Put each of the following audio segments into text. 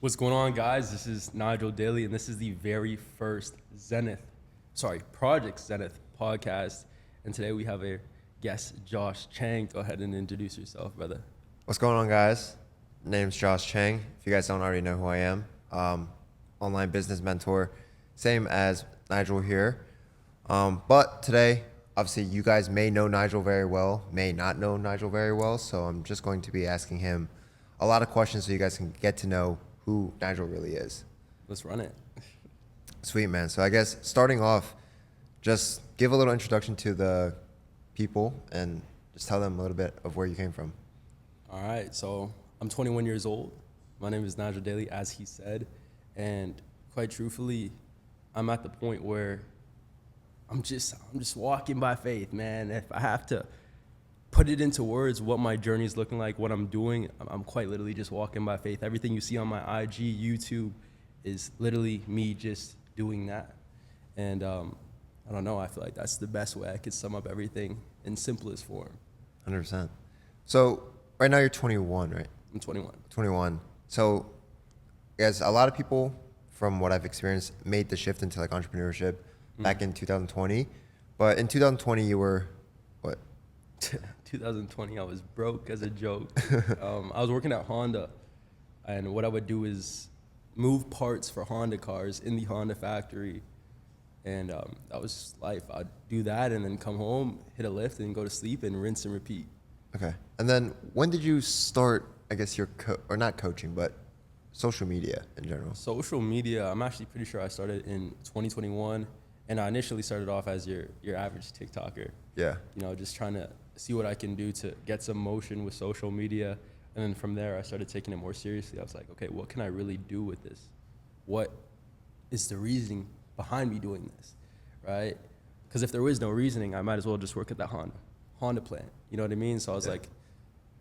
What's going on, guys? This is Nigel Daly, and this is the very first Project Zenith podcast. And today we have a guest, Josh Chang. Go ahead and introduce yourself, brother. What's going on, guys? Name's Josh Chang. If you guys don't already know who I am, online business mentor, same as Nigel here. But today, obviously, you guys may know Nigel very well, may not know Nigel very well. So I'm just going to be asking him a lot of questions so you guys can get to know who Nigel really is. Let's run it. Sweet, man. So I guess starting off, just give a little introduction to the people and just tell them a little bit of where you came from. All right, so I'm 21 years old. My name is Nigel Daly, as he said, and quite truthfully, I'm at the point where I'm just walking by faith, man. If I have to put it into words, what my journey is looking like, what I'm doing, I'm quite literally just walking by faith. Everything you see on my IG, YouTube, is literally me just doing that. And I don't know, I feel like that's the best way I could sum up everything in simplest form. 100%. So right now you're 21, right? I'm 21. 21. So, guys, a lot of people, from what I've experienced, made the shift into like entrepreneurship back in 2020. But in 2020, you were what? 2020, I was broke as a joke. I was working at Honda, and what I would do is move parts for Honda cars in the Honda factory, and that was just life. I'd do that and then come home, hit a lift, and go to sleep and rinse and repeat. Okay. And then when did you start, I guess, your or not coaching, but social media in general? Social media, I'm actually pretty sure I started in 2021, and I initially started off as your average TikToker. Yeah. You know, just trying to see what I can do to get some motion with social media. And then from there, I started taking it more seriously. I was like, okay, what can I really do with this? What is the reasoning behind me doing this, right? Because if there was no reasoning, I might as well just work at that Honda plant. You know what I mean? So I was like,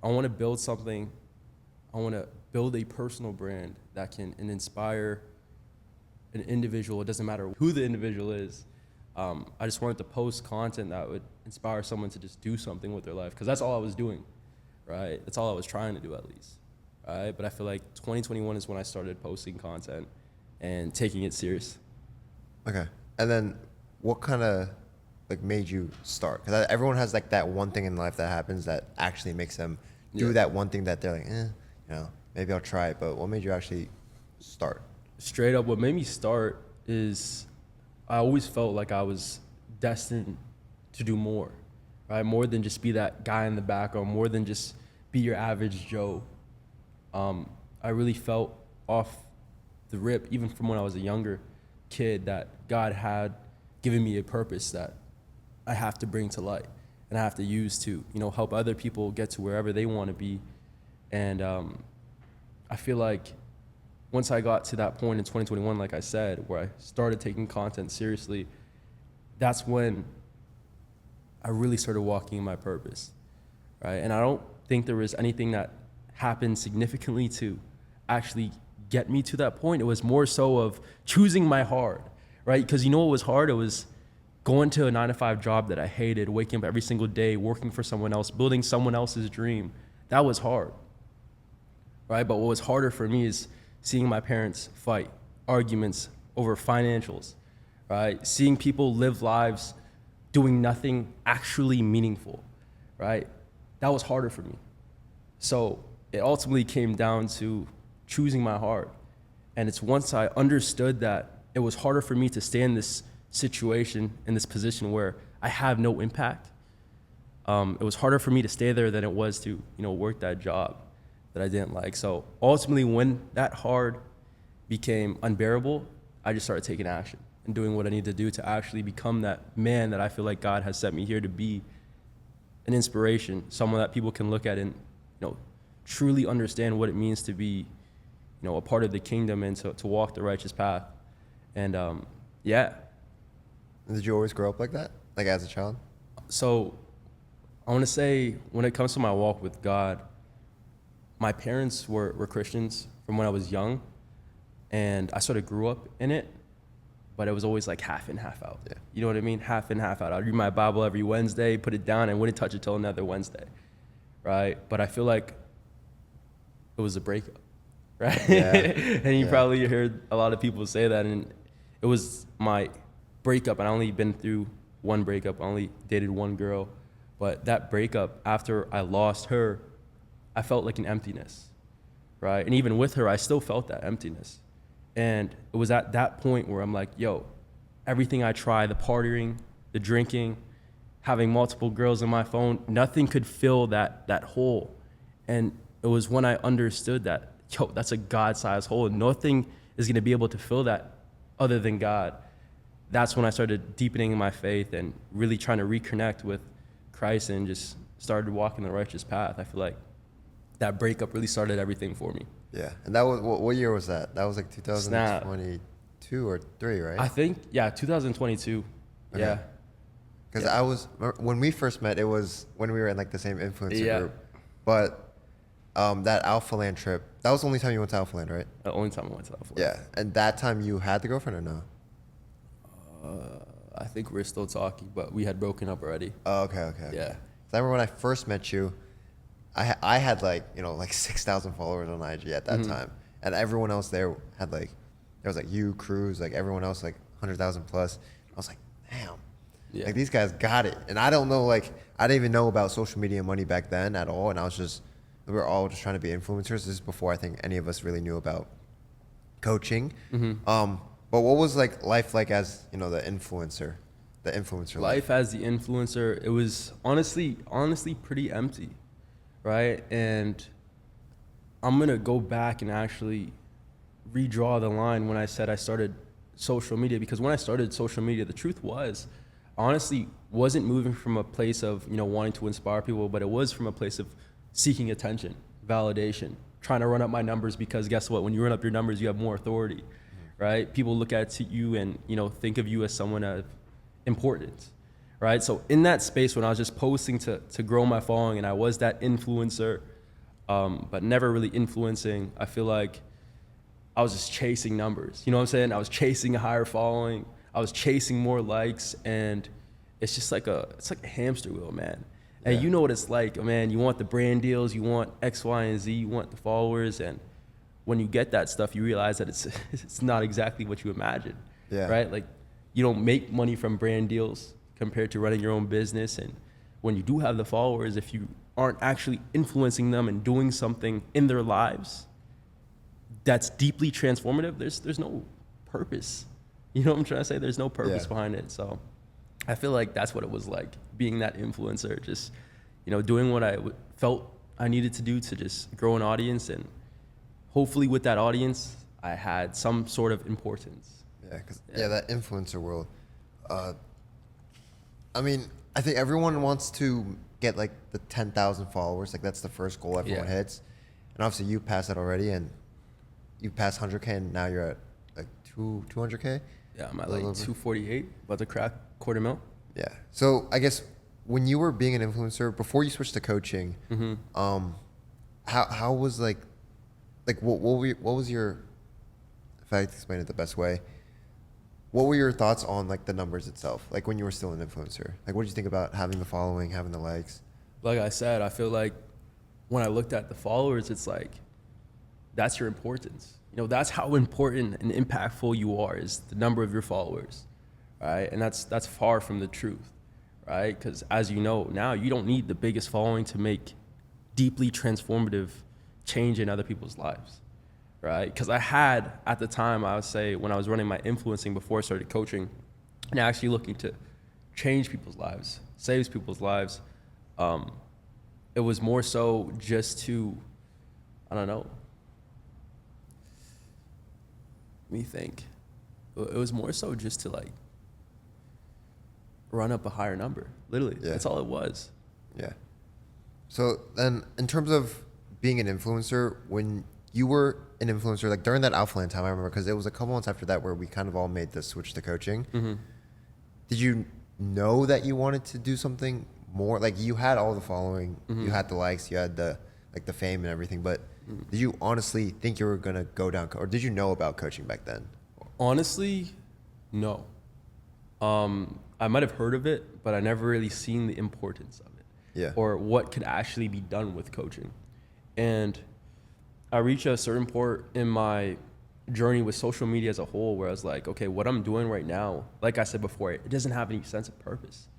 I want to build something. I want to build a personal brand that can inspire an individual. It doesn't matter who the individual is. I just wanted to post content that would inspire someone to just do something with their life, because that's all I was doing, right? That's all I was trying to do, at least, right? But I feel like 2021 is when I started posting content and taking it serious. Okay. And then what kind of like made you start? Because everyone has like that one thing in life that happens that actually makes them do that one thing that they're like, maybe I'll try it. But what made you actually start? Straight up, what made me start is I always felt like I was destined to do more, right? More than just be that guy in the background, more than just be your average Joe. I really felt off the rip, even from when I was a younger kid, that God had given me a purpose that I have to bring to light and I have to use to, help other people get to wherever they want to be. And I feel like once I got to that point in 2021, like I said, where I started taking content seriously, that's when I really started walking in my purpose, right? And I don't think there was anything that happened significantly to actually get me to that point. It was more so of choosing my hard, right? Because what was hard? It was going to a 9-to-5 job that I hated, waking up every single day, working for someone else, building someone else's dream. That was hard, right? But what was harder for me is seeing my parents fight, arguments over financials, right? Seeing people live lives doing nothing actually meaningful, right? That was harder for me. So it ultimately came down to choosing my heart. And it's once I understood that it was harder for me to stay in this situation, in this position where I have no impact. It was harder for me to stay there than it was to, work that job that I didn't like. So ultimately, when that hard became unbearable, I just started taking action and doing what I need to do to actually become that man that I feel like God has set me here to be, an inspiration, someone that people can look at and, truly understand what it means to be, a part of the kingdom and to walk the righteous path. And Did you always grow up like that, like as a child? So I want to say, when it comes to my walk with God, my parents were Christians from when I was young, and I sort of grew up in it, but it was always like half in, half out. Yeah. You know what I mean? Half in, half out. I'd read my Bible every Wednesday, put it down, and wouldn't touch it till another Wednesday, right? But I feel like it was a breakup. right? Yeah. And you Yeah. probably heard a lot of people say that. And it was my breakup. And I only been through one breakup. I only dated one girl. But that breakup, after I lost her, I felt like an emptiness, right? And even with her, I still felt that emptiness. And it was at that point where I'm like, yo, everything I try, the partying, the drinking, having multiple girls on my phone, nothing could fill that hole. And it was when I understood that, yo, that's a God-sized hole, and nothing is gonna be able to fill that other than God. That's when I started deepening my faith and really trying to reconnect with Christ and just started walking the righteous path. I feel like that breakup really started everything for me. Yeah. And that was what year was that? That was like Snap. 2022 or 3, right? I think, yeah, 2022. Okay. Yeah. Because Yeah. when we first met, it was when we were in like the same influencer Yeah. group. But that Alpha Land trip, that was the only time you went to Alpha Land, right? The only time I went to that. Yeah. And that time you had the girlfriend or no? I think we're still talking, but we had broken up already. Oh, okay. Yeah. So I remember when I first met you, I had like 6,000 followers on IG at that time, and everyone else there had there was like you, Cruz, like everyone else like 100,000 plus. I was like, damn, Yeah. like these guys got it. And I don't know, like I didn't even know about social media money back then at all, and we were all just trying to be influencers. This is before I think any of us really knew about coaching. But what was like life like as the influencer Life as the influencer, it was honestly pretty empty, right? And I'm gonna go back and actually redraw the line when I said I started social media, because when I started social media, the truth was, I honestly wasn't moving from a place of wanting to inspire people, but it was from a place of seeking attention, validation, trying to run up my numbers, because guess what? When you run up your numbers, you have more authority, right? People look at you and think of you as someone of importance, right? So in that space, when I was just posting to grow my following, and I was that influencer, but never really influencing, I feel like I was just chasing numbers. You know what I'm saying? I was chasing a higher following. I was chasing more likes, and it's just like it's like a hamster wheel, man. And you know what it's like, man. You want the brand deals, you want X, Y, and Z, you want the followers, and when you get that stuff, you realize that it's not exactly what you imagine, right? Like, you don't make money from brand deals compared to running your own business. And when you do have the followers, if you aren't actually influencing them and doing something in their lives that's deeply transformative, there's no purpose. You know what I'm trying to say? There's no purpose behind it. So I feel like that's what it was like, being that influencer, just doing what I felt I needed to do to just grow an audience, and hopefully with that audience, I had some sort of importance. Yeah, because that influencer world. I mean, I think everyone wants to get like the 10,000 followers. Like that's the first goal everyone hits, and obviously you passed that already, and you passed 100K, and now you're at like 200K. Yeah, I'm at like 248, about to crack $250,000. Yeah. So I guess when you were being an influencer before you switched to coaching, how was what was your, if I explain it the best way, what were your thoughts on like the numbers itself? Like when you were still an influencer, like what did you think about having the following, having the likes? Like I said, I feel like when I looked at the followers, it's like, that's your importance. That's how important and impactful you are, is the number of your followers, right? And that's far from the truth, right? Because as you know now, you don't need the biggest following to make deeply transformative change in other people's lives, right? Because I had, at the time, I would say, when I was running my influencing before I started coaching, and actually looking to change people's lives, save people's lives, it was more so just to, I don't know, let me think. It was more so just to like run up a higher number. Literally, that's all it was. Yeah. So then, in terms of being an influencer, when you were an influencer, like during that Alpha Land time, I remember, because it was a couple months after that where we kind of all made the switch to coaching. Did you know that you wanted to do something more? Like you had all the following, you had the likes, you had the fame and everything, but did you honestly think you were gonna go down, or did you know about coaching back then? Honestly, no. I might have heard of it, but I never really seen the importance of it, or what could actually be done with coaching. And I reached a certain point in my journey with social media as a whole where I was like, okay, what I'm doing right now, like I said before, it doesn't have any sense of purpose,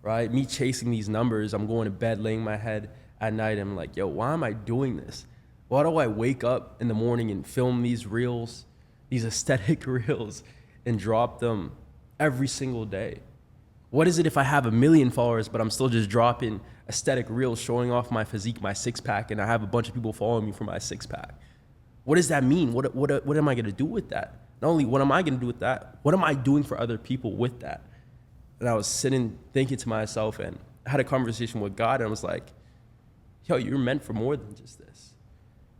right? Me chasing these numbers, I'm going to bed, laying my head at night, and I'm like, yo, why am I doing this? Why do I wake up in the morning and film these reels, these aesthetic reels, and drop them every single day? What is it if I have 1 million followers, but I'm still just dropping aesthetic reels showing off my physique, my six pack, and I have a bunch of people following me for my six pack? What does that mean? What am I gonna do with that? Not only what am I gonna do with that, what am I doing for other people with that? And I was sitting thinking to myself, and I had a conversation with God, and I was like, yo, you're meant for more than just this,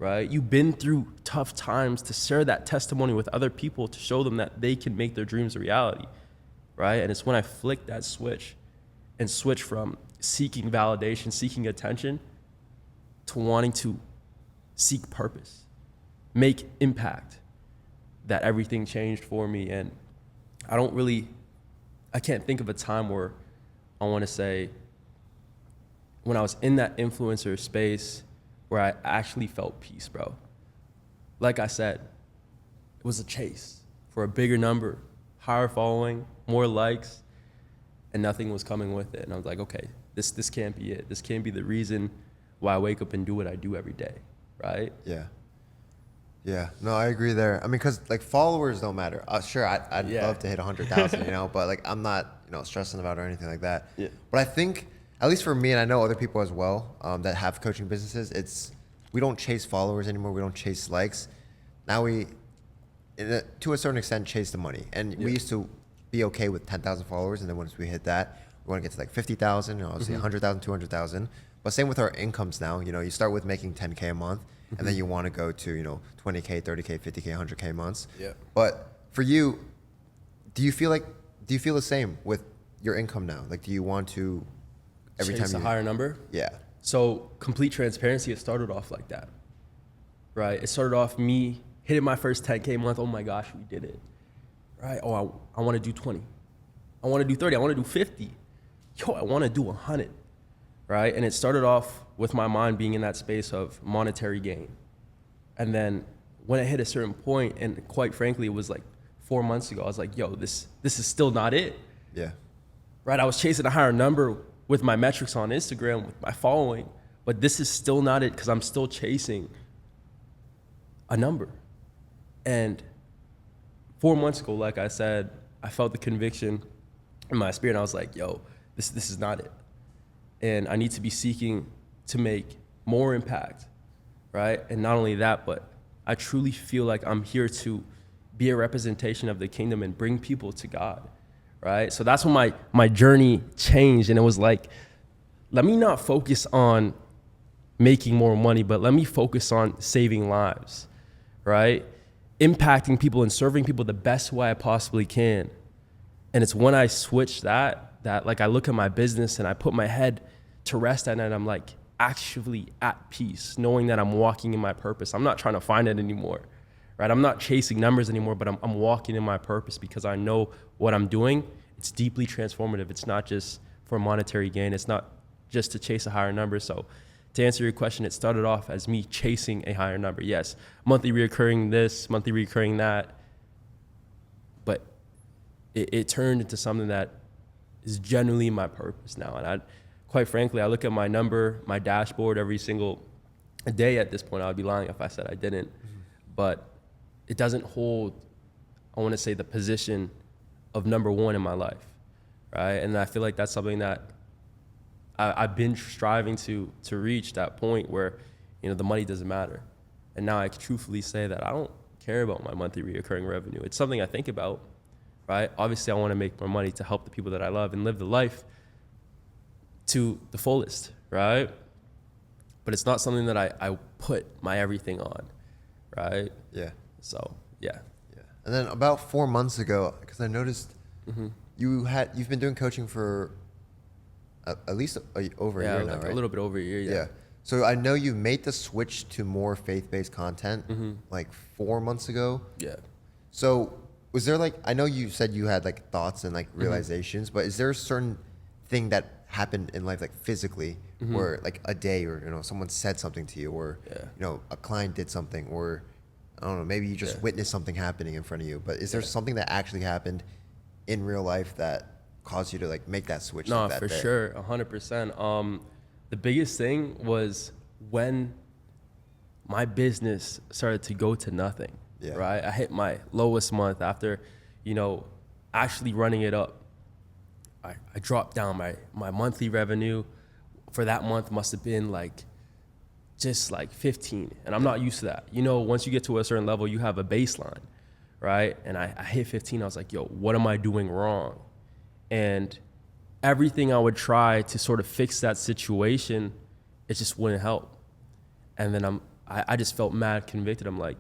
right? You've been through tough times to share that testimony with other people to show them that they can make their dreams a reality, right? And it's when I flicked that switch and switched from seeking validation, seeking attention, to wanting to seek purpose, make impact, that everything changed for me. And I can't think of a time where I want to say when I was in that influencer space where I actually felt peace, bro. Like I said, it was a chase for a bigger number, higher following, more likes, and nothing was coming with it. And I was like, okay, this can't be it. This can't be the reason why I wake up and do what I do every day, right? Yeah. Yeah, no, I agree there. I mean, because like followers don't matter. Sure, I'd love to hit 100,000, you know, but like I'm not, stressing about it or anything like that. Yeah. But I think, at least for me, and I know other people as well that have coaching businesses, we don't chase followers anymore. We don't chase likes. Now to a certain extent, chase the money. And we used to be okay with 10,000 followers, and then once we hit that, we want to get to like 50,000, obviously 100,000, 200,000. But same with our incomes now. You start with making 10K a month. And then you want to go to, 20K, 30K, 50K, 100K months. Yeah. But for you, do you feel the same with your income now? Like, do you want to every chase time a higher number? Yeah. So complete transparency, it started off like that, right? It started off me hitting my first 10K month. Oh my gosh, we did it, right? Oh, I want to do 20. I want to do 30. I want to do 50. Yo, I want to do 100, right? And it started off with my mind being in that space of monetary gain. And then when it hit a certain point, and quite frankly, it was like 4 months ago, I was like, yo, this is still not it. Yeah. Right? I was chasing a higher number with my metrics on Instagram, with my following, but this is still not it because I'm still chasing a number. And 4 months ago, like I said, I felt the conviction in my spirit. And I was like, yo, this is not it. And I need to be seeking to make more impact, right? And not only that, but I truly feel like I'm here to be a representation of the kingdom and bring people to God, right? So that's when my journey changed, and it was like, let me not focus on making more money, but let me focus on saving lives, right? Impacting people and serving people the best way I possibly can. And it's when I switch that like I look at my business and I put my head to rest at night, I'm like actually at peace, knowing that I'm walking in my purpose. I'm not trying to find it anymore, right? I'm not chasing numbers anymore, but I'm walking in my purpose because I know what I'm doing. It's deeply transformative. It's not just for monetary gain. It's not just to chase a higher number. So to answer your question, it started off as me chasing a higher number. Yes, monthly reoccurring this, monthly reoccurring that, but it turned into something that is genuinely my purpose now. And quite frankly, I look at my number, my dashboard every single day at this point. I would be lying if I said I didn't. But it doesn't hold, I want to say, the position of number one in my life, right? And I feel like that's something that I've been striving to reach, that point where, the money doesn't matter. And now I can truthfully say that I don't care about my monthly reoccurring revenue. It's something I think about, right? Obviously, I want to make more money to help the people that I love and live the life to the fullest, right? But it's not something that I put my everything on, right? Yeah. So, yeah. Yeah. And then about 4 months ago, because I noticed you've been doing coaching for at least over a year now, right? A little bit over a year, Yeah. So I know you made the switch to more faith-based content like 4 months ago. Yeah. So was there I know you said you had thoughts and realizations, but is there a certain thing that happened in life physically where like a day, or someone said something to you, or Yeah. a client did something, or I don't know, maybe you just witnessed something happening in front of you. But is there something that actually happened in real life that caused you to like make that switch? No, like that for day? sure, 100%. The biggest thing was when my business started to go to nothing. Yeah. Right, I hit my lowest month after, actually running it up. I dropped down my monthly revenue for that month must have been just like 15, and I'm not used to that. Once you get to a certain level, you have a baseline, right? And I hit 15. I was like, yo, what am I doing wrong? And everything I would try to sort of fix that situation, it just wouldn't help. And then I just felt mad convicted. I'm like,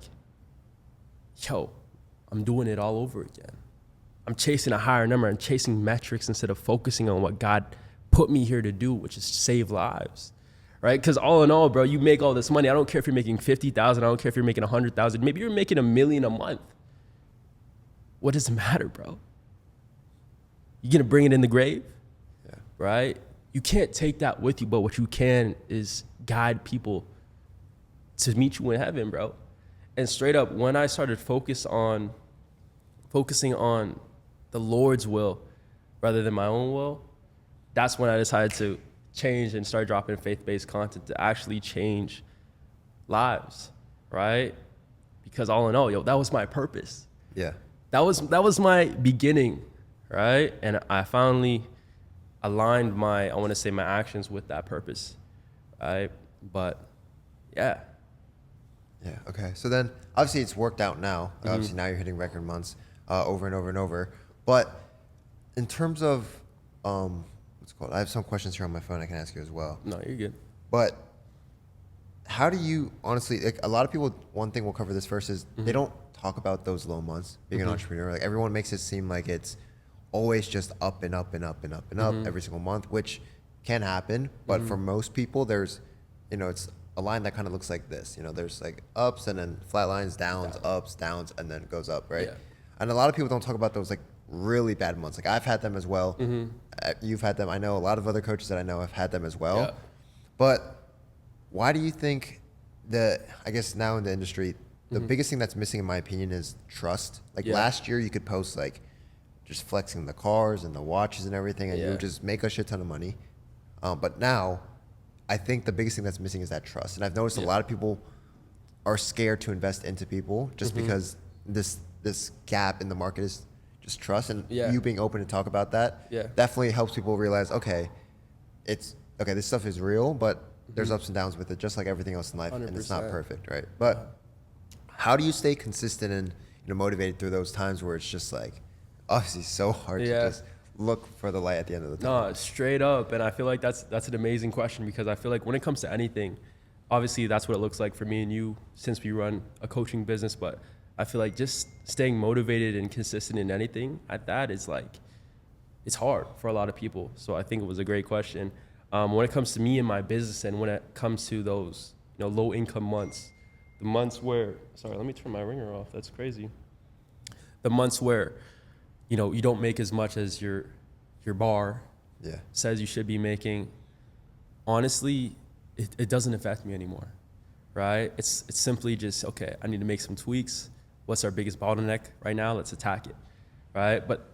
yo, I'm doing it all over again. I'm chasing a higher number and chasing metrics instead of focusing on what God put me here to do, which is save lives, right? Because all in all, bro, you make all this money. I don't care if you're making 50,000. I don't care if you're making 100,000. Maybe you're making $1 million a month. What does it matter, bro? You gonna bring it in the grave, right? You can't take that with you, but what you can is guide people to meet you in heaven, bro. And straight up, when I started focusing on the Lord's will rather than my own will, that's when I decided to change and start dropping faith-based content to actually change lives, right? Because all in all, yo, that was my purpose. Yeah. That was my beginning, right? And I finally aligned my actions with that purpose, right? But yeah. Yeah. Okay. So then, obviously, it's worked out now. Obviously, now you're hitting record months over and over and over. But in terms of what's it called? I have some questions here on my phone I can ask you as well. No, you're good. But how do you honestly? Like a lot of people, one thing we'll cover this first is they don't talk about those low months. Being an entrepreneur, like everyone makes it seem like it's always just up and up and up and up and up every single month, which can happen. But for most people, there's, it's a line that kind of looks like this. There's like ups and then flat lines, downs, ups, downs, and then it goes up, right? Yeah. And a lot of people don't talk about those like really bad months. Like I've had them as well. You've had them. I know a lot of other coaches that I know have had them as well. Yeah. But why do you think I guess now in the industry, the biggest thing that's missing in my opinion is trust. Like last year you could post like just flexing the cars and the watches and everything, and you would just make a shit ton of money. But now I think the biggest thing that's missing is that trust. And I've noticed a lot of people are scared to invest into people just because this gap in the market is just trust. And you being open to talk about that definitely helps people realize, okay, this stuff is real, but there's ups and downs with it, just like everything else in life, 100%. and it's not perfect, right? But how do you stay consistent and motivated through those times where it's just like obviously so hard to just look for the light at the end of the tunnel? No, straight up. And I feel like that's an amazing question, because I feel like when it comes to anything, obviously that's what it looks like for me and you since we run a coaching business. But I feel like just staying motivated and consistent in anything at that is like, it's hard for a lot of people. So I think it was a great question. When it comes to me and my business, and when it comes to those low income months, the months where, sorry, let me turn my ringer off. That's crazy. The months where you don't make as much as your bar says you should be making, honestly, it doesn't affect me anymore, right? It's simply just, okay, I need to make some tweaks. What's our biggest bottleneck right now? Let's attack it, right? But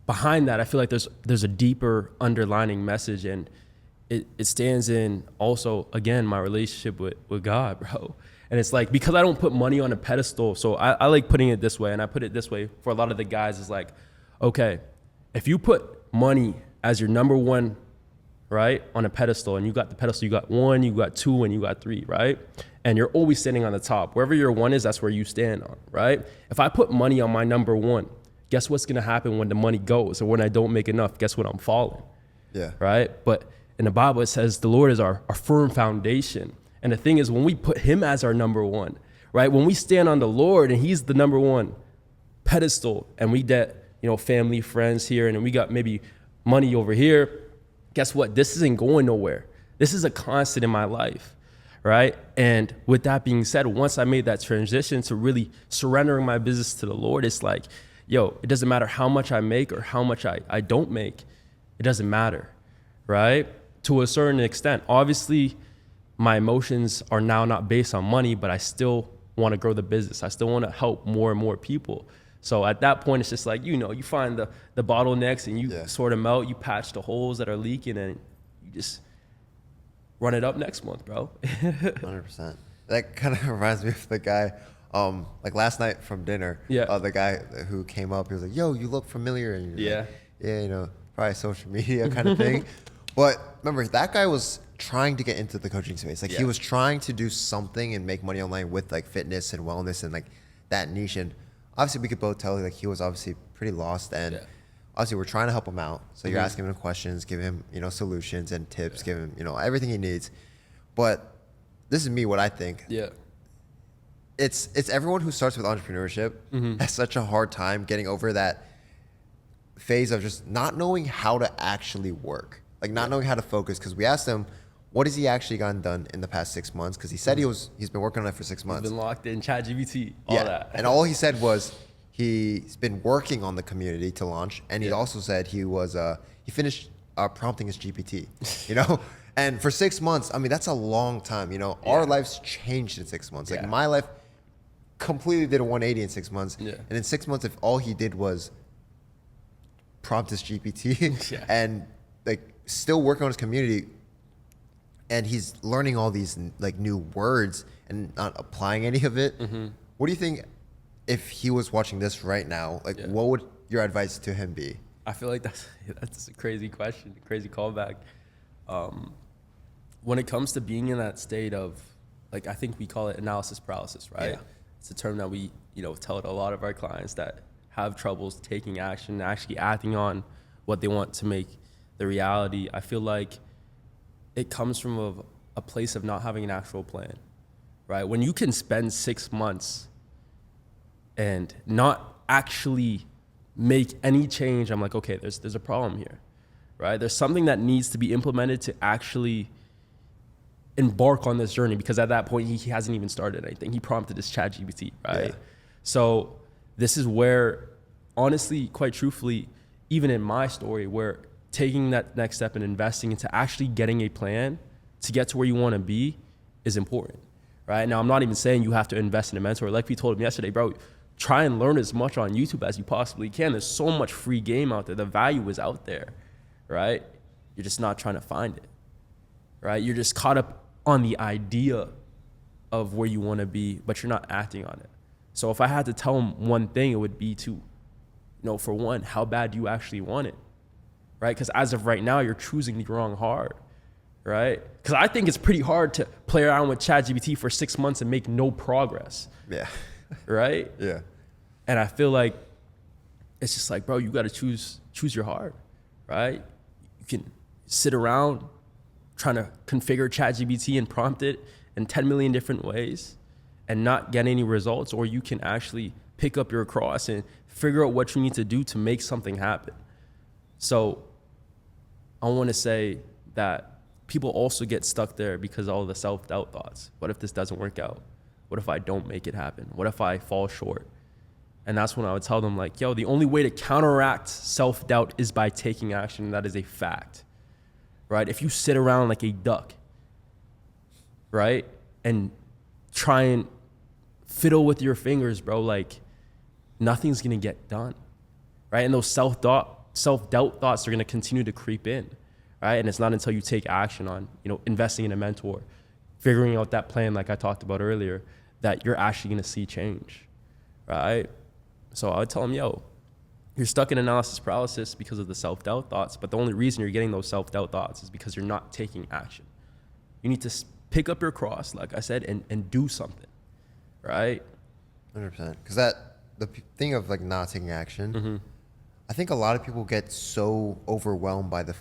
behind that, I feel like there's a deeper underlining message, and it stands in also, again, my relationship with God, bro. And it's like, because I don't put money on a pedestal, so I like putting it this way, and I put it this way for a lot of the guys, is like, okay, if you put money as your number one, right, on a pedestal, and you got the pedestal, you got 1, you got 2, and you got 3, right? And you're always standing on the top. Wherever your 1 is, that's where you stand on, right? If I put money on my number 1, guess what's gonna happen when the money goes, or when I don't make enough? Guess what? I'm falling. Yeah. Right? But in the Bible, it says the Lord is our firm foundation. And the thing is, when we put him as our number 1, right? When we stand on the Lord and he's the number 1 pedestal, and we get, family, friends here, and we got maybe money over here, guess what? This isn't going nowhere. This is a constant in my life, right? And with that being said, once I made that transition to really surrendering my business to the Lord, it's like, yo, it doesn't matter how much I make or how much I don't make. It doesn't matter, right? to a certain extent. Obviously, my emotions are now not based on money, but I still want to grow the business. I still want to help more and more people. So at that point, it's just like, you find the bottlenecks and you sort them out, you patch the holes that are leaking, and you just run it up next month, bro. 100%. That kind of reminds me of the guy, like last night from dinner. Yeah. The guy who came up, he was like, "Yo, you look familiar." And you're like, yeah, probably social media kind of thing. But remember, that guy was trying to get into the coaching space. Like he was trying to do something and make money online with like fitness and wellness and like that niche. And obviously, we could both tell like he was obviously pretty lost. And obviously, we're trying to help him out. So you're asking him questions, give him solutions and tips, give him everything he needs. But this is me, what I think. Yeah. It's everyone who starts with entrepreneurship has such a hard time getting over that phase of just not knowing how to actually work, like not knowing how to focus. Because we asked him, what has he actually gotten done in the past 6 months? Because he said he's been working on it for 6 months. He's been locked in ChatGPT, all that. And all he said was he's been working on the community to launch, and he also said he finished prompting his GPT, And for 6 months, I mean, that's a long time, Our lives changed in 6 months. Like my life completely did a 180 in 6 months. Yeah. And in 6 months, if all he did was prompt his GPT and like still working on his community, and he's learning all these like new words and not applying any of it. What do you think if he was watching this right now? Like, what would your advice to him be? I feel like that's a crazy question, a crazy callback. When it comes to being in that state of, like, I think we call it analysis paralysis, right? Yeah. It's a term that we, tell to a lot of our clients that have troubles taking action, actually acting on what they want to make the reality. I feel like it comes from a place of not having an actual plan, right? When you can spend 6 months and not actually make any change, I'm like, okay, there's a problem here, right? There's something that needs to be implemented to actually embark on this journey, because at that point he hasn't even started anything. He prompted his ChatGPT, right? So this is where, honestly, quite truthfully, even in my story, where taking that next step and investing into actually getting a plan to get to where you want to be is important, right? Now, I'm not even saying you have to invest in a mentor. Like we told him yesterday, bro, try and learn as much on YouTube as you possibly can. There's so much free game out there. The value is out there, right? You're just not trying to find it, right? You're just caught up on the idea of where you want to be, but you're not acting on it. So if I had to tell him one thing, it would be to, for one, how bad do you actually want it, right? Because as of right now, you're choosing the wrong hard, right? Because I think it's pretty hard to play around with ChatGPT for 6 months and make no progress. Yeah. Right? Yeah. And I feel like it's just like, bro, you got to choose your heart, right? You can sit around trying to configure ChatGPT and prompt it in 10 million different ways and not get any results, or you can actually pick up your cross and figure out what you need to do to make something happen. So I want to say that people also get stuck there because of all the self-doubt thoughts. What if this doesn't work out? What if I don't make it happen? What if I fall short? And that's when I would tell them, like, yo, the only way to counteract self-doubt is by taking action. And that is a fact, right? If you sit around like a duck, right, and try and fiddle with your fingers, bro, like nothing's going to get done, right? And those self-doubt thoughts are going to continue to creep in, right? And it's not until you take action on, investing in a mentor, figuring out that plan like I talked about earlier, that you're actually going to see change, right? So I would tell them, yo, you're stuck in analysis paralysis because of the self-doubt thoughts, but the only reason you're getting those self-doubt thoughts is because you're not taking action. You need to pick up your cross, like I said, and do something, right? 100%. Because the thing of like not taking action, I think a lot of people get so overwhelmed by the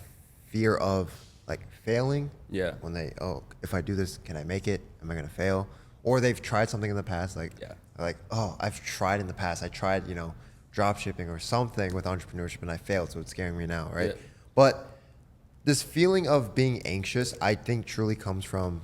fear of like failing. Yeah. When if I do this, can I make it? Am I going to fail? Or they've tried something in the past, like, I've tried in the past. I tried, drop shipping or something with entrepreneurship and I failed, so it's scaring me now, right? Yeah. But this feeling of being anxious, I think truly comes from,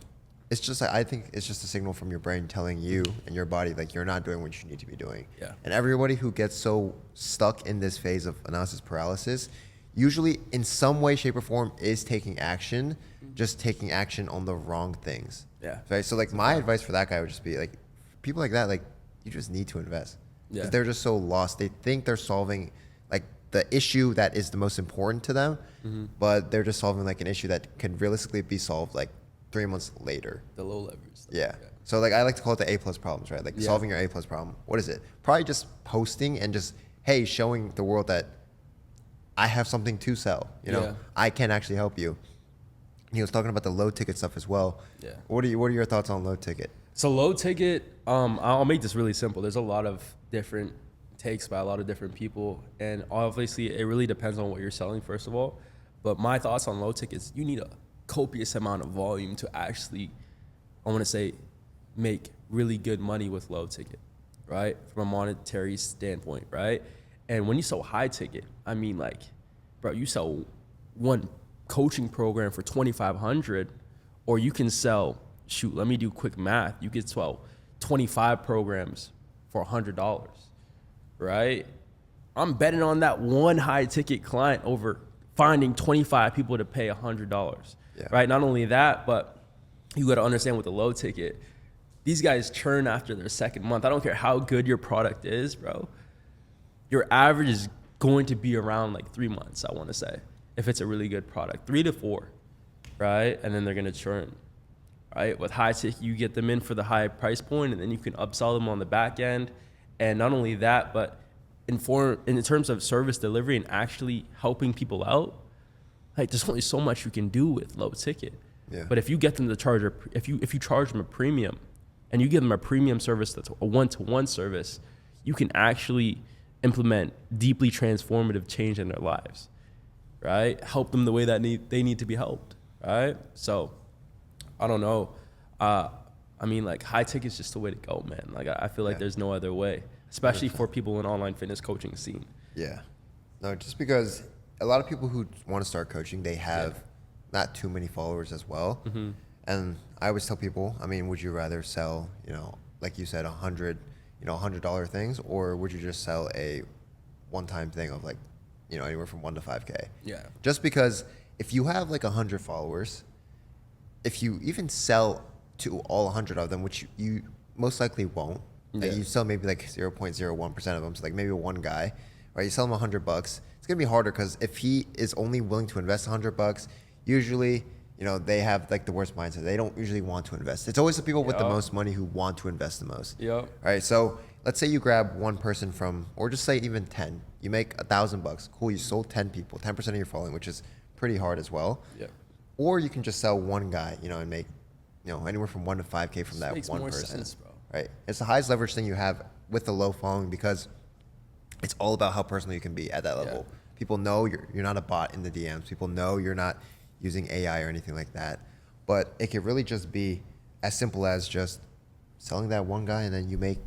I think it's just a signal from your brain telling you and your body, like, you're not doing what you need to be doing. Yeah. And everybody who gets so stuck in this phase of analysis paralysis, usually in some way, shape, or form is taking action, just taking action on the wrong things. Yeah. Right. So like my advice for that guy would just be like, people like that, like you just need to invest. Yeah. 'Cause they're just so lost. They think they're solving like the issue that is the most important to them, but they're just solving like an issue that can realistically be solved like 3 months later. The low leverage stuff. Yeah. So like I like to call it the A+ problems, right? Like solving your A+ problem. What is it? Probably just posting and just, hey, showing the world that I have something to sell. You know, Yeah. I can actually help you. He was talking about the low ticket stuff as well. Yeah. What are your thoughts on low ticket? So low ticket, I'll make this really simple. There's a lot of different takes by a lot of different people, and obviously it really depends on what you're selling, first of all. But my thoughts on low ticket is you need a copious amount of volume to actually, I want to say, make really good money with low ticket, right? From a monetary standpoint, right? And when you sell high ticket, I mean, like, bro, you sell one coaching program for $2,500, or you can sell, shoot, let me do quick math. You could sell 25 programs for $100, right? I'm betting on that one high ticket client over finding 25 people to pay $100, right? Not only that, but you got to understand with the low ticket, these guys churn after their second month. I don't care how good your product is, bro. Your average is going to be around like 3 months, I want to say, if it's a really good product, 3 to 4, right? And then they're going to churn, right? With high ticket, you get them in for the high price point, and then you can upsell them on the back end. And not only that, but in terms of service delivery and actually helping people out, like there's only so much you can do with low ticket. Yeah. But if you get them to charge, if you charge them a premium, and you give them a premium service that's a one-to-one service, you can actually implement deeply transformative change in their lives, right? Help them the way that they need to be helped, right? So, I don't know. I mean, like, high ticket is just the way to go, man. Like, I feel like there's no other way, especially for people in online fitness coaching scene. Yeah. No, just because a lot of people who want to start coaching, they have not too many followers as well. And I always tell people, I mean, would you rather sell, you know, like you said, $100 things, or would you just sell a one-time thing of like, you know, anywhere from 1 to 5K? Yeah. Just because if you have like 100 followers, if you even sell to all 100 of them, which you most likely won't, like you sell maybe like 0.01% of them, so like maybe one guy, right? You sell him $100, it's gonna be harder because if he is only willing to invest $100, usually, you know, they have like the worst mindset. They don't usually want to invest. It's always the people with the most money who want to invest the most. All right. So let's say you grab one person from, or just say even 10. You make $1,000. Cool. You sold 10 people, 10% of your following, which is pretty hard as well. Or you can just sell one guy, you know, and make, you know, anywhere from 1 to 5K from that one person. Sense, bro. Right. It's the highest leverage thing you have with the low following because it's all about how personal you can be at that level. People know you're not a bot in the DMs. People know you're not using AI or anything like that. But it could really just be as simple as just selling that one guy, and then you make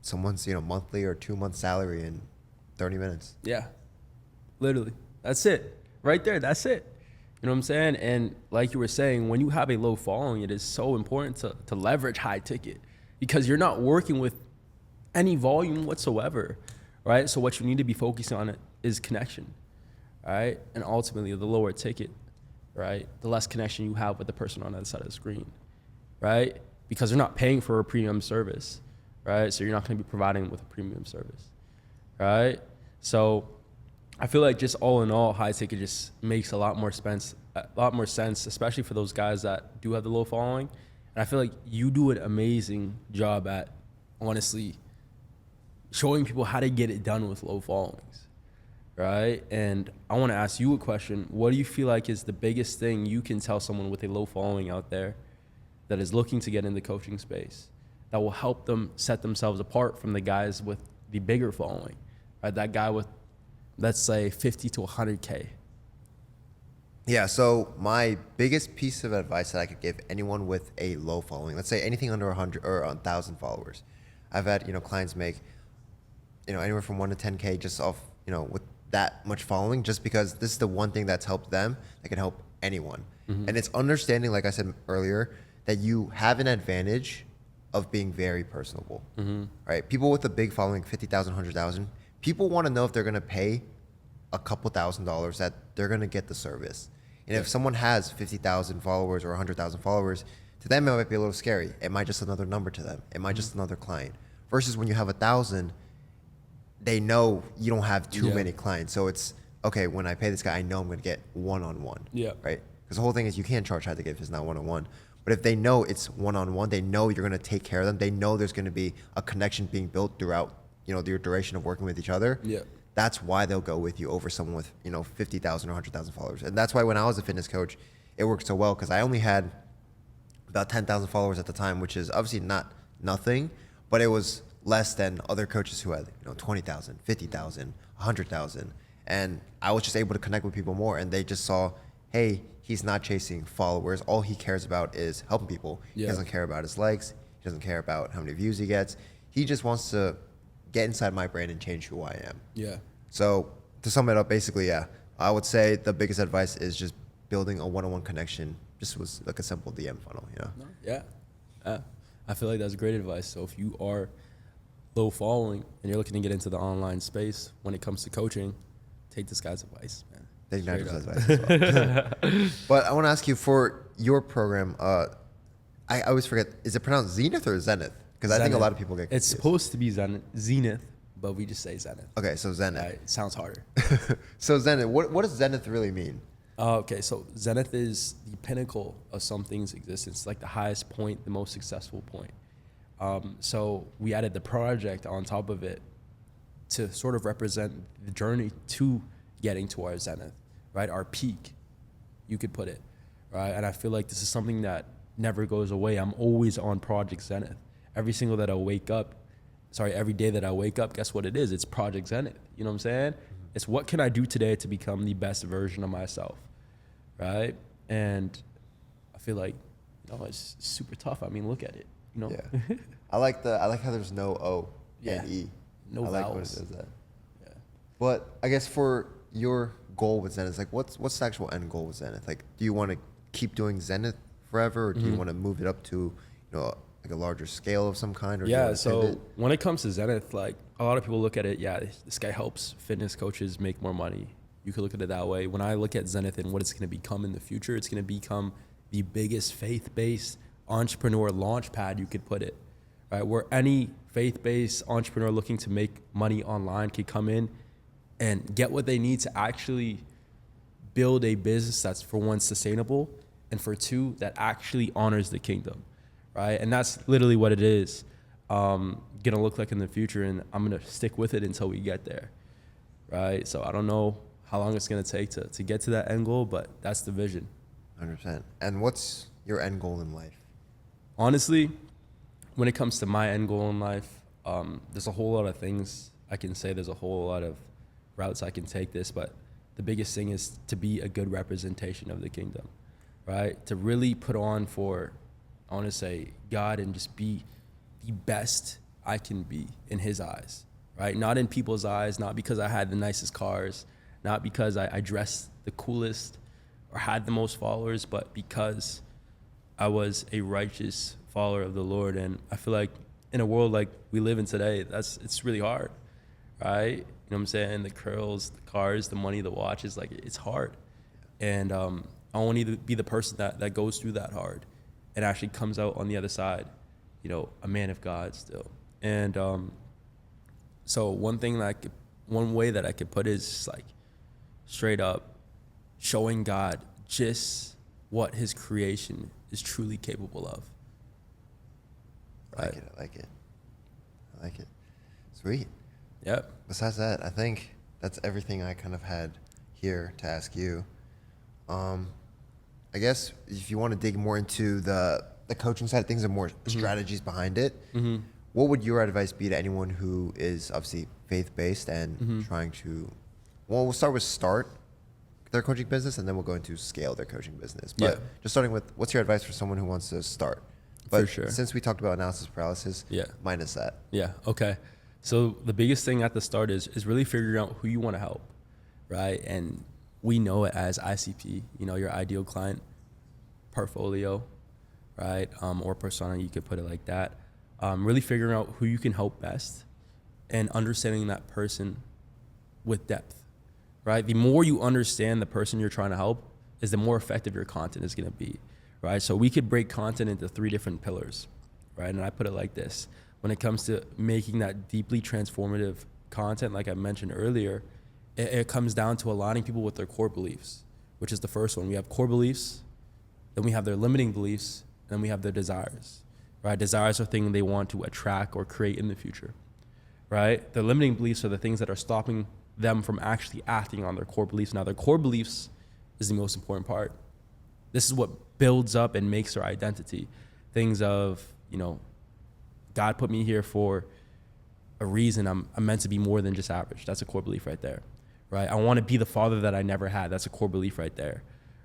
someone's, you know, monthly or 2 month salary in 30 minutes. Yeah. Literally. That's it. Right there. That's it. You know what I'm saying? And like you were saying, when you have a low following, it is so important to leverage high ticket because you're not working with any volume whatsoever, right? So what you need to be focusing on is connection, right? And ultimately, the lower ticket, right? The less connection you have with the person on the other side of the screen, right? Because they're not paying for a premium service, right? So you're not going to be providing them with a premium service, right? So I feel like just all in all, high ticket just makes a lot more sense, especially for those guys that do have the low following. And I feel like you do an amazing job at, honestly, showing people how to get it done with low followings, right? And I want to ask you a question. What do you feel like is the biggest thing you can tell someone with a low following out there that is looking to get in the coaching space that will help them set themselves apart from the guys with the bigger following, right? That guy with, let's say, 50 to 100K. Yeah, so my biggest piece of advice that I could give anyone with a low following, let's say anything under 100 or 1,000 followers, I've had, you know, clients make, you know, anywhere from 1 to 10K just off, you know, with that much following, just because this is the one thing that's helped them that can help anyone. And it's understanding, like I said earlier, that you have an advantage of being very personable, right? People with a big following, 50,000, 100,000, people want to know if they're going to pay a couple $1,000s that they're going to get the service. And if someone has 50,000 followers or 100,000 followers, to them it might be a little scary. It might just another number to them. It might just another client. Versus when you have 1,000, they know you don't have too many clients. So it's, okay, when I pay this guy, I know I'm going to get one-on-one. Yeah. Right? Because the whole thing is you can't charge high ticket if it's not one-on-one. But if they know it's one-on-one, they know you're going to take care of them. They know there's going to be a connection being built throughout, your duration of working with each other. Yeah. That's why they'll go with you over someone with, 50,000 or 100,000 followers. And that's why when I was a fitness coach, it worked so well because I only had about 10,000 followers at the time, which is obviously not nothing, but it was less than other coaches who had, 20,000, 50,000, 100,000. And I was just able to connect with people more. And they just saw, hey, he's not chasing followers. All he cares about is helping people. Yeah. He doesn't care about his likes. He doesn't care about how many views he gets. He just wants to get inside my brain and change who I am. Yeah. So to sum it up, basically, yeah, I would say the biggest advice is just building a one-on-one connection. Just was like a simple DM funnel, Yeah. I feel like that's great advice. So if you are low following and you're looking to get into the online space when it comes to coaching, take this guy's advice, man. Take Straight Nigel's up. advice as well. But I want to ask you for your program, I always forget, is it pronounced Zenith or Zenith? Because I think a Zenith. lot of people get confused. It's supposed to be Zenith, but we just say Zenith. Okay, so Zenith. It sounds harder. So Zenith, what does Zenith really mean? Okay, so Zenith is the pinnacle of something's existence, like the highest point, the most successful point. So we added the project on top of it to sort of represent the journey to getting to our zenith, right? Our peak, you could put it, right? And I feel like this is something that never goes away. I'm always on Project Zenith. Every day that I wake up, guess what it is? It's Project Zenith. You know what I'm saying? Mm-hmm. It's what can I do today to become the best version of myself, right? And I feel like, it's super tough. I mean, look at it, Yeah. I like how there's no O and E. No I vowels. like when it does that. Yeah. But I guess for your goal with Zenith, like what's the actual end goal with Zenith? Like, do you want to keep doing Zenith forever, or do you want to move it up to, like a larger scale of some kind? Or So when it comes to Zenith, like a lot of people look at it, this guy helps fitness coaches make more money. You could look at it that way. When I look at Zenith and what it's going to become in the future, it's going to become the biggest faith-based entrepreneur launch pad, you could put it, right? Where any faith-based entrepreneur looking to make money online could come in and get what they need to actually build a business that's, for one, sustainable, and for two, that actually honors the kingdom, right? And that's literally what it is gonna look like in the future, and I'm gonna stick with it until we get there, right? So I don't know how long it's gonna take to get to that end goal, but that's the vision. 100%. And what's your end goal in life? Honestly, when it comes to my end goal in life, there's a whole lot of things I can say. There's a whole lot of routes I can take this, but the biggest thing is to be a good representation of the kingdom, right? To really put on for, I want to say, God, and just be the best I can be in his eyes, right? Not in people's eyes, not because I had the nicest cars, not because I dressed the coolest or had the most followers, but because I was a righteous follower of the Lord. And I feel like in a world like we live in today, it's really hard, right? You know what I'm saying? The curls, the cars, the money, the watches, like it's hard. And I want to be the person that goes through that hard and actually comes out on the other side, a man of God still. And so one way that I could put it is just like straight up showing God just what his creation is truly capable of. Right? I like it. Sweet. Yep. Besides that, I think that's everything I kind of had here to ask you. I guess if you want to dig more into the coaching side of things and more strategies behind it, what would your advice be to anyone who is obviously faith-based and trying to, we'll start their coaching business, and then we'll go into scale their coaching business. But just starting with, what's your advice for someone who wants to start? But for sure. Since we talked about analysis paralysis, minus that. Yeah, okay. So the biggest thing at the start is really figuring out who you want to help, right? And we know it as ICP, your ideal client portfolio, right? Or persona, you could put it like that. Really figuring out who you can help best and understanding that person with depth, right? The more you understand the person you're trying to help is the more effective your content is going to be, right? So we could break content into 3 different pillars, right? And I put it like this. When it comes to making that deeply transformative content, like I mentioned earlier, it comes down to aligning people with their core beliefs, which is the first one. We have core beliefs, then we have their limiting beliefs, and then we have their desires, right? Desires are things they want to attract or create in the future, right? The limiting beliefs are the things that are stopping them from actually acting on their core beliefs. Now, their core beliefs is the most important part. This is what builds up and makes their identity. Things of, God put me here for a reason. I'm meant to be more than just average. That's a core belief right there, right? I want to be the father that I never had. That's a core belief right there,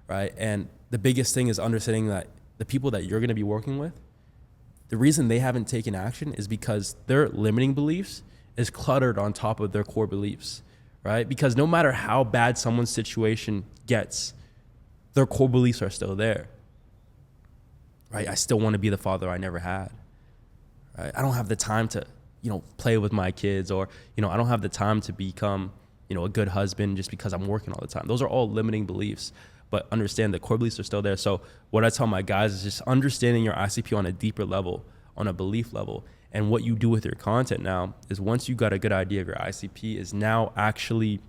right? And the biggest thing is understanding that the people that you're going to be working with, the reason they haven't taken action is because their limiting beliefs is cluttered on top of their core beliefs, right? Because no matter how bad someone's situation gets, their core beliefs are still there, right? I still want to be the father I never had, right? I don't have the time to, play with my kids, or, I don't have the time to become, a good husband just because I'm working all the time. Those are all limiting beliefs, but understand the core beliefs are still there. So what I tell my guys is just understanding your ICP on a deeper level, on a belief level. And what you do with your content now is, once you got a good idea of your ICP, is now actually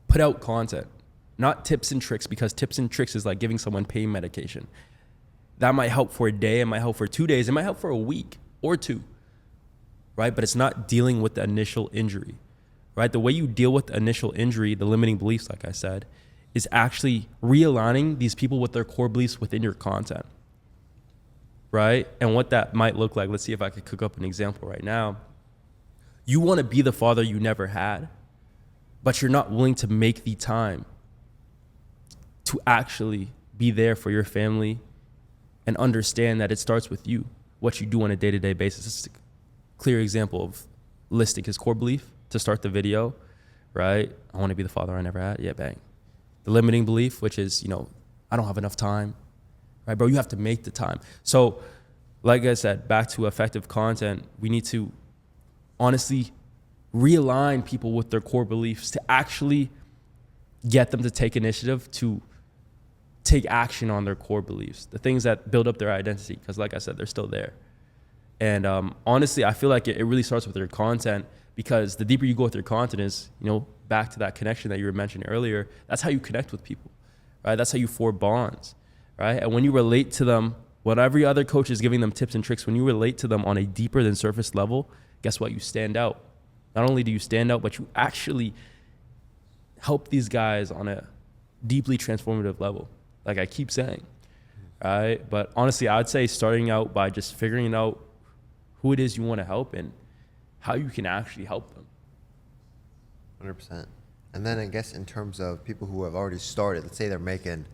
put out content, not tips and tricks, because tips and tricks is like giving someone pain medication. That might help for a day, it might help for 2 days, it might help for a week or 2, right? But it's not dealing with the initial injury, right? The way you deal with the initial injury, the limiting beliefs, like I said, is actually realigning these people with their core beliefs within your content, right? And what that might look like, let's see if I could cook up an example right now. You want to be the father you never had, but you're not willing to make the time to actually be there for your family and understand that it starts with you, what you do on a day-to-day basis. It's a clear example of listing his core belief to start the video, right? I want to be the father I never had. Yeah, bang. The limiting belief, which is, I don't have enough time, right? Bro, you have to make the time. So like I said, back to effective content, we need to honestly realign people with their core beliefs to actually get them to take initiative, to take action on their core beliefs, the things that build up their identity. Because like I said, they're still there. And honestly, I feel like it really starts with your content, because the deeper you go with your content is, back to that connection that you were mentioning earlier, that's how you connect with people, right? That's how you form bonds, right? And when you relate to them, when every other coach is giving them tips and tricks, when you relate to them on a deeper than surface level, guess what? You stand out. Not only do you stand out, but you actually help these guys on a deeply transformative level, like I keep saying, right? But honestly, I'd say starting out by just figuring out who it is you want to help and how you can actually help them. 100%. And then I guess in terms of people who have already started, let's say they're making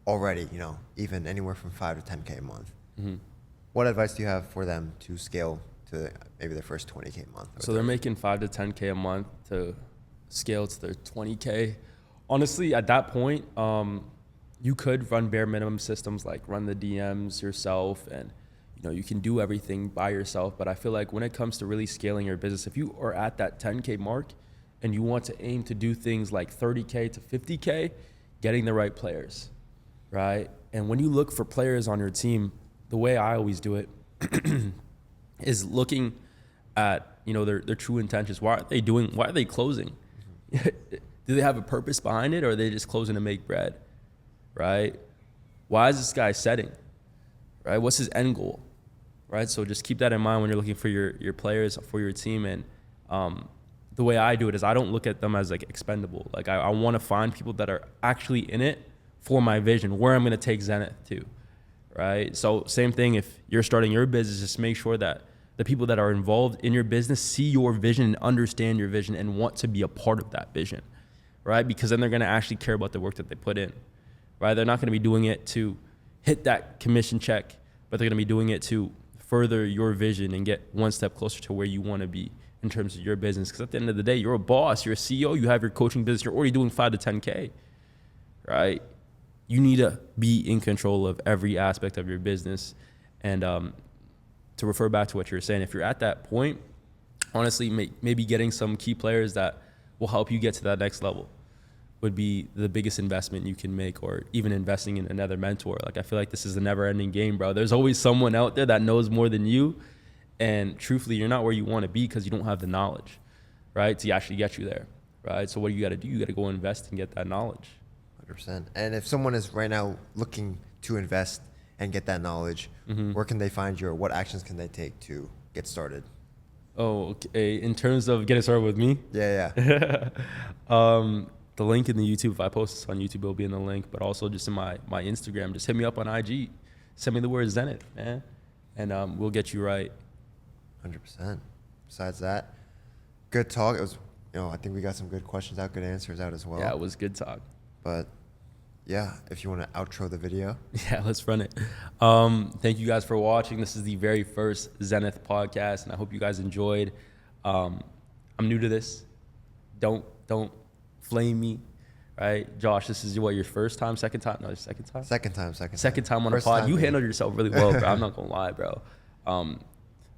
already, even anywhere from 5 to 10K a month. Mm-hmm. What advice do you have for them to scale to maybe their first 20K a month? So they're making 5 to 10K a month to scale to their 20K. Honestly, at that point, you could run bare minimum systems, like run the DMs yourself, and you can do everything by yourself. But I feel like when it comes to really scaling your business, if you are at that 10K mark and you want to aim to do things like 30K to 50K, getting the right players, right? And when you look for players on your team, the way I always do it is looking at, their true intentions. Why are they closing? Do they have a purpose behind it, or are they just closing to make bread, right? Why is this guy setting, right? What's his end goal, right? So just keep that in mind when you're looking for your players for your team. And the way I do it is I don't look at them as like expendable. Like I want to find people that are actually in it for my vision, where I'm going to take Zenith to, right? So same thing, if you're starting your business, just make sure that the people that are involved in your business see your vision and understand your vision and want to be a part of that vision, right? Because then they're going to actually care about the work that they put in, right? They're not going to be doing it to hit that commission check, but they're going to be doing it to further your vision and get one step closer to where you want to be in terms of your business. Because at the end of the day, you're a boss, you're a CEO, you have your coaching business, you're already doing 5 to 10K, right? You need to be in control of every aspect of your business. And to refer back to what you're saying, if you're at that point, honestly, maybe getting some key players that will help you get to that next level would be the biggest investment you can make, or even investing in another mentor. Like, I feel like this is a never ending game, bro. There's always someone out there that knows more than you. And truthfully, you're not where you want to be because you don't have the knowledge, right? To actually get you there, right? So what you got to do, you got to go invest and get that knowledge. 100%. And if someone is right now looking to invest and get that knowledge, where can they find you, or what actions can they take to get started? Oh, okay. In terms of getting started with me, Yeah. the link in the YouTube, if I post this on YouTube, it'll be in the link, but also just in my Instagram, just hit me up on IG. Send me the word Zenith, man. And we'll get you right. 100%. Besides that, good talk. It was, I think we got some good questions out, good answers out as well. Yeah, it was good talk. But yeah, if you want to outro the video. Yeah, let's run it. Thank you guys for watching. This is the very first Zenith podcast, and I hope you guys enjoyed. I'm new to this. Don't flame me, right? Josh, this is your first time, second time? No, second time? Second time. Second time on a pod. You handled yourself really well, bro. I'm not going to lie, bro.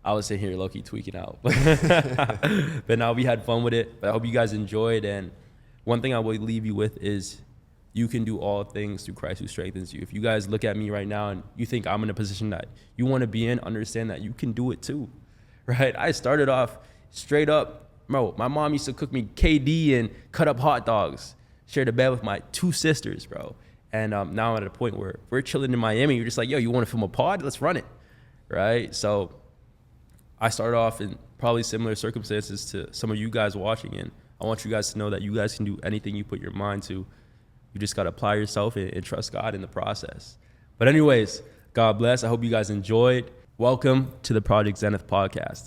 I was sitting here low-key tweaking out. But now we had fun with it. But I hope you guys enjoyed. And one thing I will leave you with is you can do all things through Christ who strengthens you. If you guys look at me right now and you think I'm in a position that you want to be in, understand that you can do it too, right? I started off straight up. Bro, my mom used to cook me KD and cut up hot dogs. Shared a bed with my 2 sisters, bro. And now I'm at a point where we're chilling in Miami. You're just like, yo, you want to film a pod? Let's run it, right? So I started off in probably similar circumstances to some of you guys watching. And I want you guys to know that you guys can do anything you put your mind to. You just got to apply yourself and trust God in the process. But anyways, God bless. I hope you guys enjoyed. Welcome to the Project Zenith podcast.